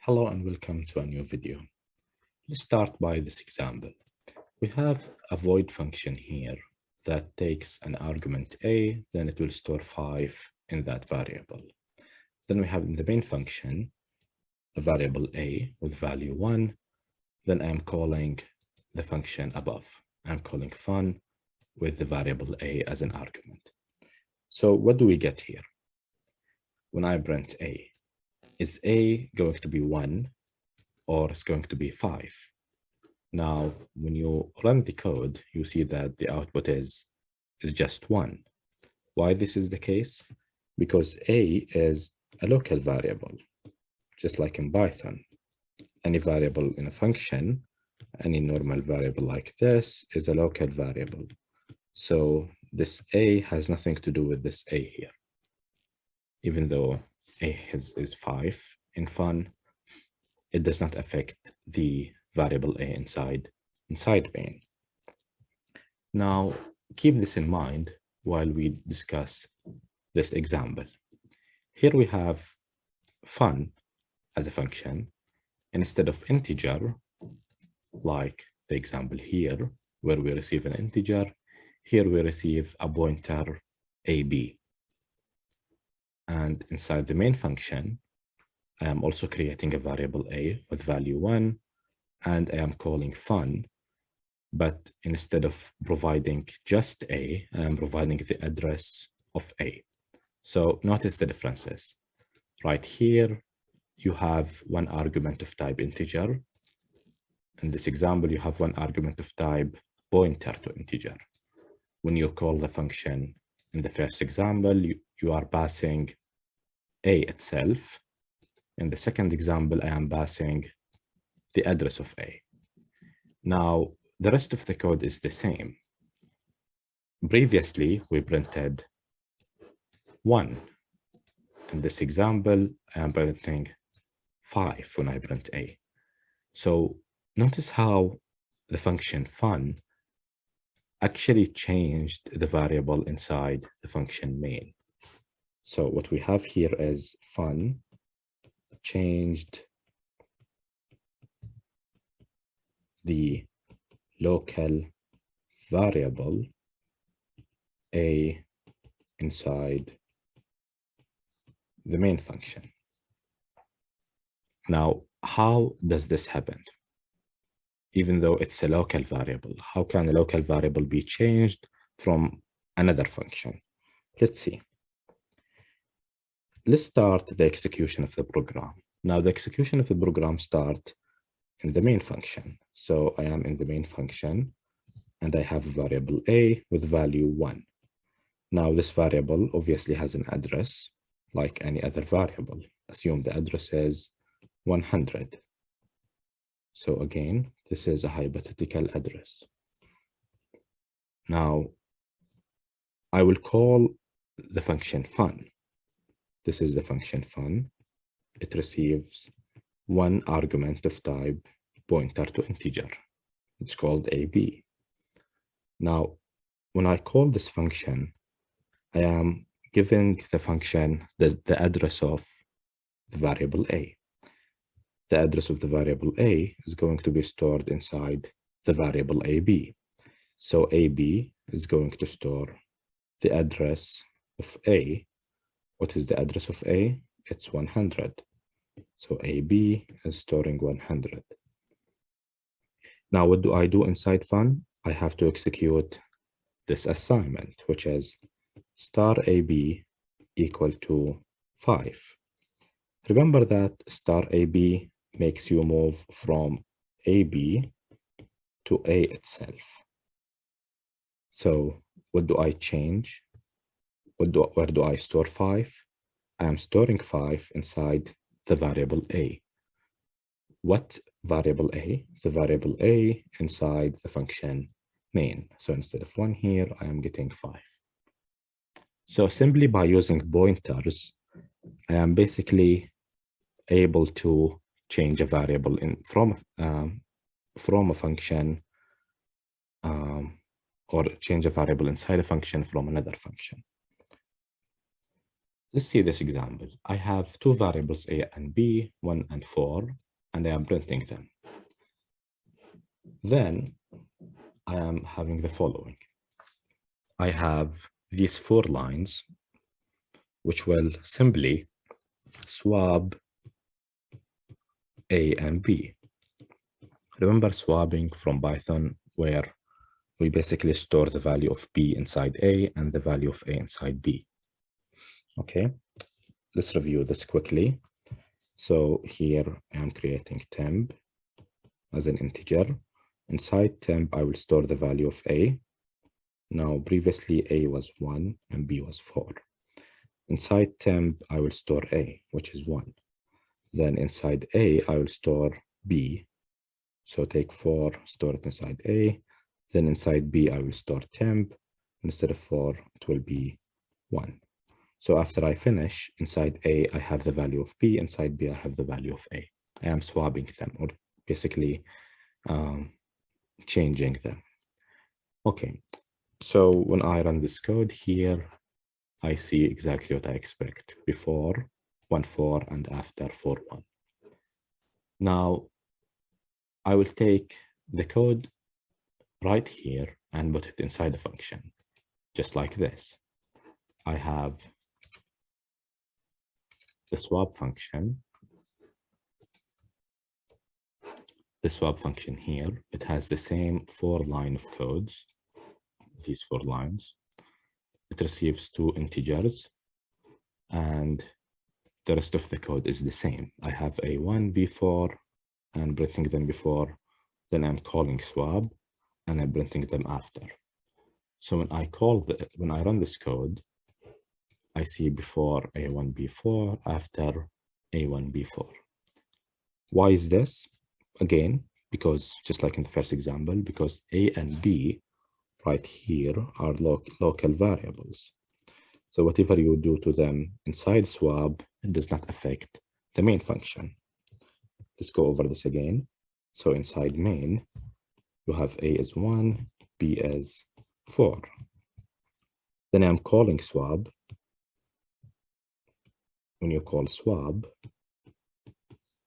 Hello and welcome to a new video. Let's start by this example. We have a void function here that takes an argument a, then it will store 5 in that variable. Then we have in the main function a variable a with value 1. Then I'm calling the function above. I'm calling fun with the variable a as an argument. So what do we get here? When I print a, is a going to be 1 or it's going to be 5? Now, when you run the code, you see that the output is just 1. Why this is the case? Because a is a local variable, just like in Python. Any variable in a function, any normal variable like this is a local variable. So this a has nothing to do with this a here. Even though a is 5 in fun, it does not affect the variable a inside main. Now, keep this in mind while we discuss this example. Here we have fun as a function. Instead of integer, like the example here, where we receive an integer, here we receive a pointer ab. And inside the main function, I am also creating a variable a with value 1, and I am calling fun. But instead of providing just a, I am providing the address of a. So notice the differences. Right here, you have one argument of type integer. In this example, you have one argument of type pointer to integer. When you call the function in the first example, you are passing a itself. In the second example, I am passing the address of a. Now, the rest of the code is the same. Previously, we printed 1. In this example, I am printing 5 when I print a. So notice how the function fun actually changed the variable inside the function main. So what we have here is fun changed the local variable a inside the main function. Now, how does this happen? Even though it's a local variable, how can a local variable be changed from another function? Let's see. Let's start the execution of the program. Now, the execution of the program starts in the main function. So I am in the main function, and I have a variable a with value 1. Now, this variable obviously has an address, like any other variable. Assume the address is 100. So again, this is a hypothetical address. Now, I will call the function fun. This is the function fun. It receives one argument of type pointer to integer. It's called ab. Now, when I call this function, I am giving the function the address of the variable a. The address of the variable a is going to be stored inside the variable ab. So ab is going to store the address of a. What is the address of a? It's 100. So ab is storing 100. Now, what do I do inside fun? I have to execute this assignment, which is star ab equal to 5. Remember that star ab makes you move from ab to a itself. So what do I change? Where do I store 5? I am storing 5 inside the variable a. What variable a? The variable a inside the function main. So instead of 1 here, I am getting 5. So simply by using pointers, I am basically able to change a variable from a function or change a variable inside a function from another function. Let's see this example. I have two variables a and b, 1 and 4, and I am printing them. Then I am having the following. I have these 4 lines, which will simply swap a and b. Remember swapping from Python, where we basically store the value of b inside a and the value of a inside b. Okay, let's review this quickly. So here I am creating temp as an integer. Inside temp, I will store the value of a. Now, previously a was 1 and b was 4. Inside temp, I will store a, which is 1. Then inside a, I will store b. So take 4, store it inside a. Then inside b, I will store temp. Instead of 4, it will be 1. So after I finish, inside a, I have the value of b. Inside b, I have the value of a. I am swapping them, or basically changing them. Okay, so when I run this code here, I see exactly what I expect before 1, 4 and after 4, 1. Now, I will take the code right here and put it inside the function, just like this. I have the swap function. The swap function here, it has the same 4 line of codes, these 4 lines. It receives 2 integers, and the rest of the code is the same. I have a1, b4, and printing them before, then I'm calling swap, and I'm printing them after. So when I run this code, I see before a1, b4, after a1, b4. Why is this? Again, because just like in the first example, because a and b right here are local variables. So whatever you do to them inside swap, it does not affect the main function. Let's go over this again. So inside main, you have a is 1, b is 4. Then I'm calling swap. When you call swap,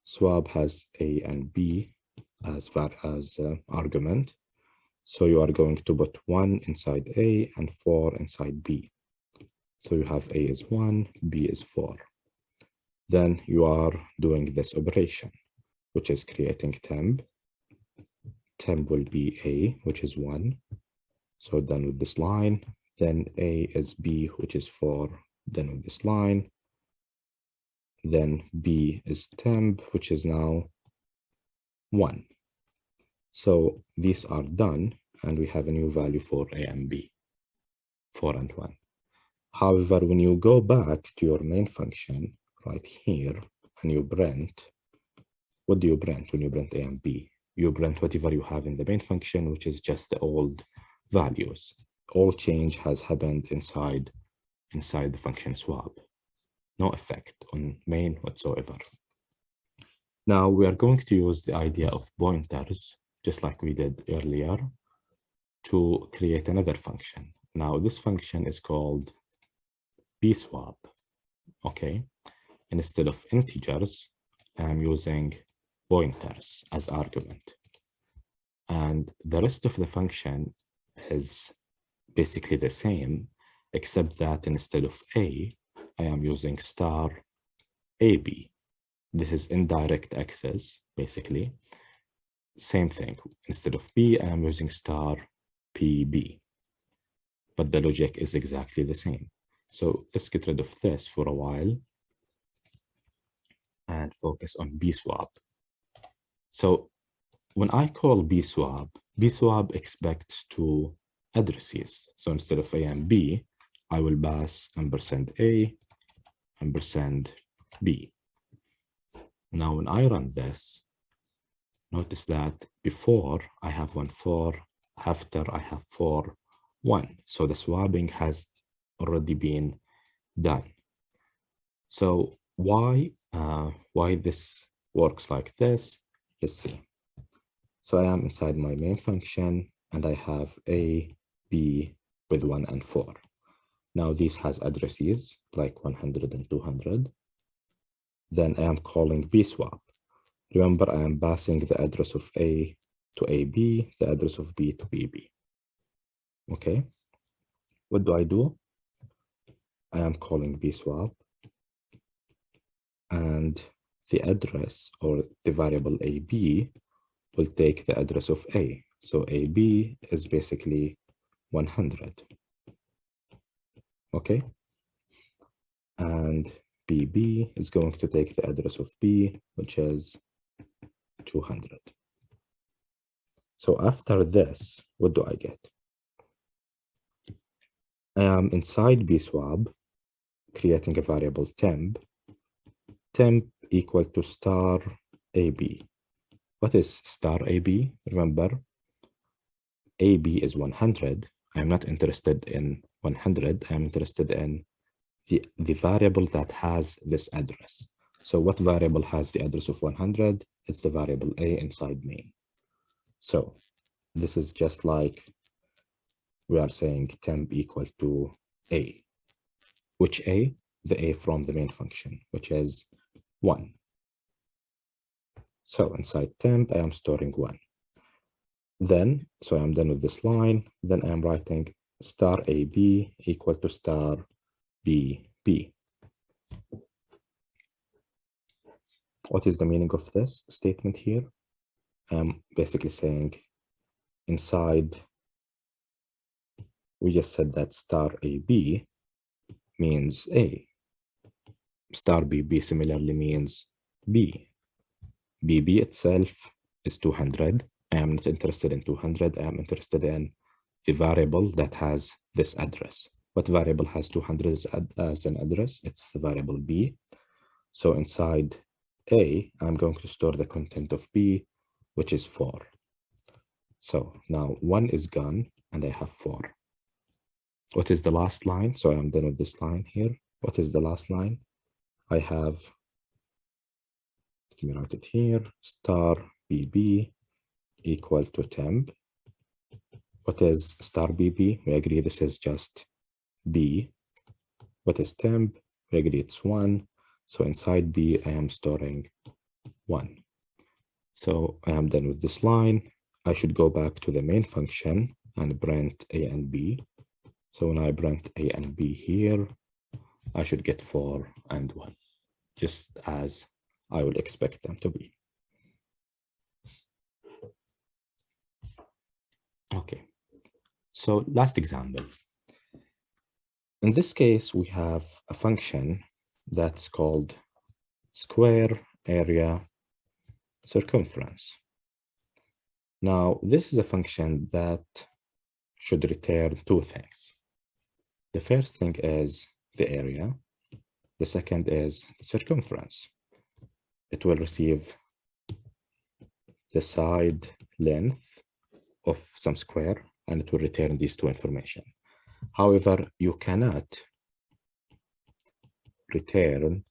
swap has a and b as argument. So you are going to put 1 inside a and 4 inside b. So you have a is 1, b is 4. Then you are doing this operation, which is creating temp. Temp will be a, which is 1. So done with this line. Then a is b, which is 4. Done with this line. Then b is temp, which is now 1. So these are done, and we have a new value for a and b, 4 and 1. However, when you go back to your main function right here, and you print, what do you print when you print a and b? You print whatever you have in the main function, which is just the old values. All change has happened inside the function swap. No effect on main whatsoever. Now we are going to use the idea of pointers, just like we did earlier, to create another function. Now this function is called bswap. Okay, instead of integers, I'm using pointers as argument. And the rest of the function is basically the same, except that instead of a, I am using star ab. This is indirect access, basically. Same thing. Instead of b, I am using star pb. But the logic is exactly the same. So let's get rid of this for a while and focus on bswap. So when I call bswap, bswap expects 2 addresses. So instead of a and b, I will pass %a, %b. Now, when I run this, notice that before I have 1, 4, after I have 4, 1. So the swapping has already been done. So why this works like this? Let's see. So I am inside my main function, and I have a, b with 1 and 4. Now this has addresses like 100 and 200. Then I am calling B-swap. Remember, I am passing the address of A to AB, the address of B to BB. Okay. What do? I am calling B-swap, and the address or the variable AB will take the address of A. So AB is basically 100. Okay. And BB is going to take the address of B, which is 200. So after this, what do I get? I am inside BSwap creating a variable temp equal to star AB. What is star AB? Remember, AB is 100. I'm not interested in 100. I'm interested in the variable that has this address. So what variable has the address of 100? It's the variable A inside main. So this is just like we are saying temp equal to A. Which A? The A from the main function, which is 1. So inside temp, I am storing 1. Then, so I'm done with this line. Then I'm writing star AB equal to star BB. What is the meaning of this statement here? I'm basically saying inside, we just said that star AB means A. Star BB similarly means B. BB itself is 200. I am not interested in 200. I am interested in the variable that has this address. What variable has 200 as an address? It's the variable B. So inside A, I'm going to store the content of B, which is 4. So now 1 is gone and I have 4. What is the last line? So I'm done with this line here. What is the last line? I have, let me write it here, star BB equal to temp. What is star BB? We agree this is just B. What is temp? We agree it's 1. So inside B, I am storing 1. So I am done with this line. I should go back to the main function and print A and B. So when I print A and B here, I should get 4 and 1, just as I would expect them to be. Okay, so last example. In this case, we have a function that's called square area circumference. Now, this is a function that should return 2 things. The first thing is the area. The second is the circumference. It will receive the side length of some square, and it will return these 2 information. However, you cannot return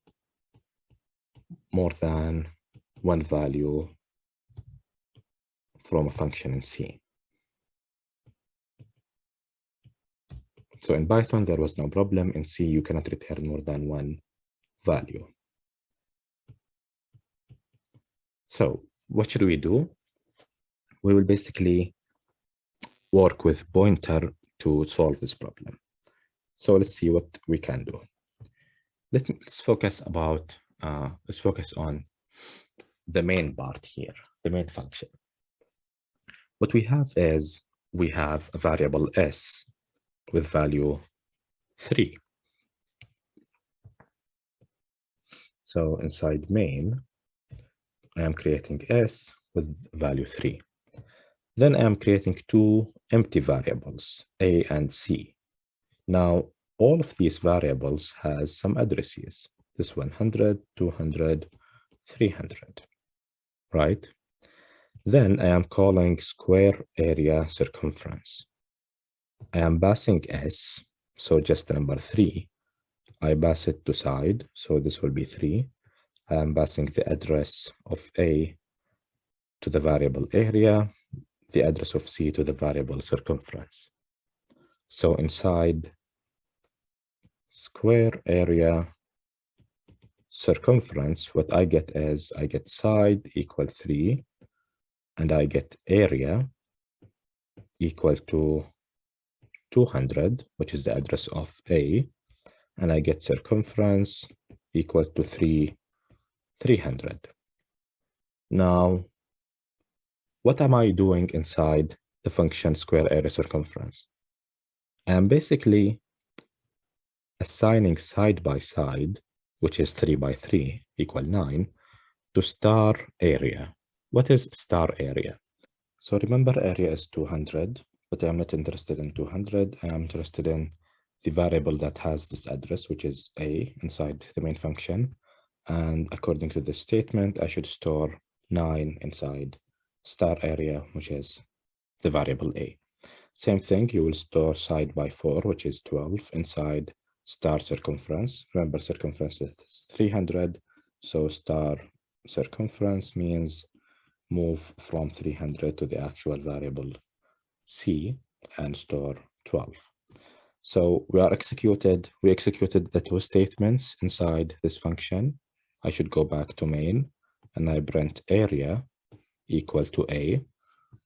more than 1 value from a function in C. So in Python, there was no problem. In C, you cannot return more than 1 value. So what should we do? We will basically work with pointer to solve this problem. So let's see what we can do. Let's focus on the main part here, the main function. What we have is we have a variable s with value 3. So inside main, I am creating s with value 3. Then I am creating 2 empty variables, a and c. Now, all of these variables has some addresses. This 100, 200, 300, right? Then I am calling square area circumference. I am passing s, so just the number 3. I pass it to side, so this will be 3. I am passing the address of A to the variable area, the address of C to the variable circumference. So inside square area circumference, what I get is I get side equal 3, and I get area equal to 200, which is the address of A, and I get circumference equal to 300. Now, what am I doing inside the function square area circumference? I'm basically assigning side by side, which is 3 by 3 equal 9, to star area. What is star area? So remember, area is 200, but I'm not interested in 200. I'm interested in the variable that has this address, which is A, inside the main function. And according to this statement, I should store 9 inside star area, which is the variable A. Same thing, you will store side by 4, which is 12, inside star circumference. Remember, circumference is 300, so star circumference means move from 300 to the actual variable C and store 12. So we executed the two statements inside this function. I should go back to main, and I print area equal to A.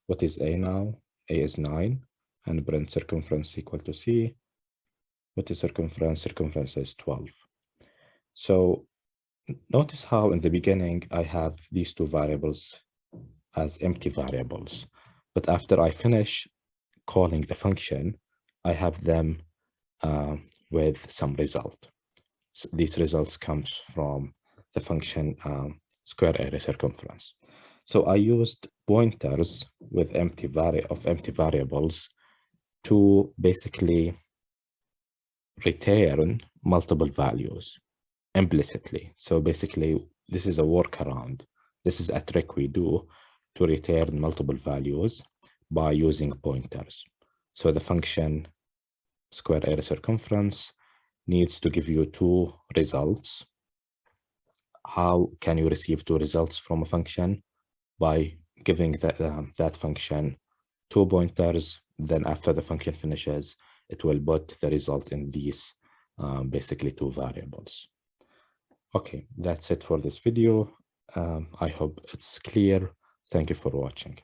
What is A now? A is 9, and print circumference equal to C. What is circumference? Circumference is 12. So notice how in the beginning I have these two variables as empty variables, but after I finish calling the function, I have them with some result. So these results comes from the function square area circumference. So I used pointers with empty variables to basically return multiple values implicitly. So basically, this is a workaround. This is a trick we do to return multiple values by using pointers. So the function square area circumference needs to give you two results. How can you receive two results from a function? By giving that function two pointers, then after the function finishes, it will put the result in these basically two variables. Okay, that's it for this video. I hope it's clear. Thank you for watching.